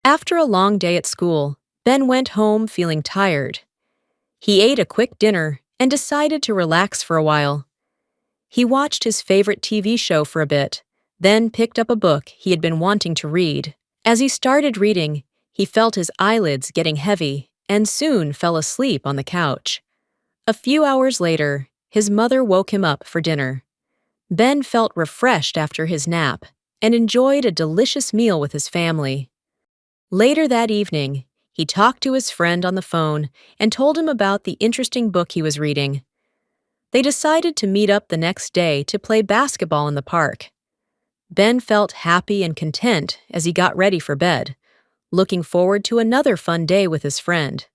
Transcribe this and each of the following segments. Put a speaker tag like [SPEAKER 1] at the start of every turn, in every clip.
[SPEAKER 1] After a long day at school, Ben went home feeling tired. He ate a quick dinner and decided to relax for a while. He watched his favorite TV show for a bit, then picked up a book he had been wanting to read. As he started reading, he felt his eyelids getting heavy and soon fell asleep on the couch. A few hours later, his mother woke him up for dinner. Ben felt refreshed after his nap and enjoyed a delicious meal with his family. Later that evening, he talked to his friend on the phone and told him about the interesting book he was reading. They decided to meet up the next day to play basketball in the park. Ben felt happy and content as he got ready for bed, looking forward to another fun day with his friend.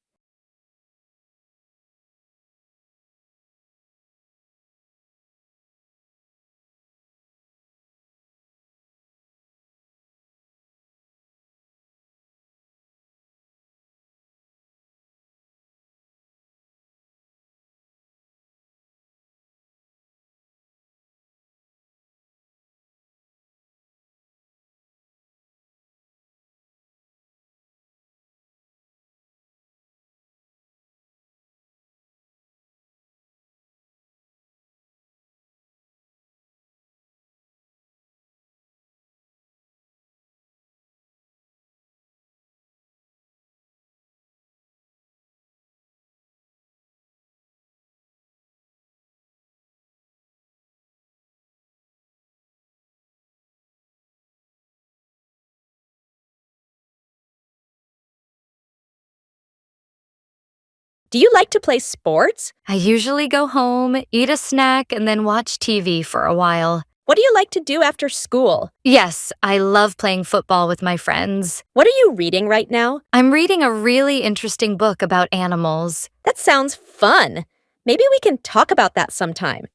[SPEAKER 2] Do you like to play sports?
[SPEAKER 3] I usually go home, eat a snack, and then watch TV for a while.
[SPEAKER 2] What do you like to do after school?
[SPEAKER 3] Yes, I love playing football with my friends.
[SPEAKER 2] What are you reading right now?
[SPEAKER 3] I'm reading a really interesting book about animals.
[SPEAKER 2] That sounds fun. Maybe we can talk about that sometime.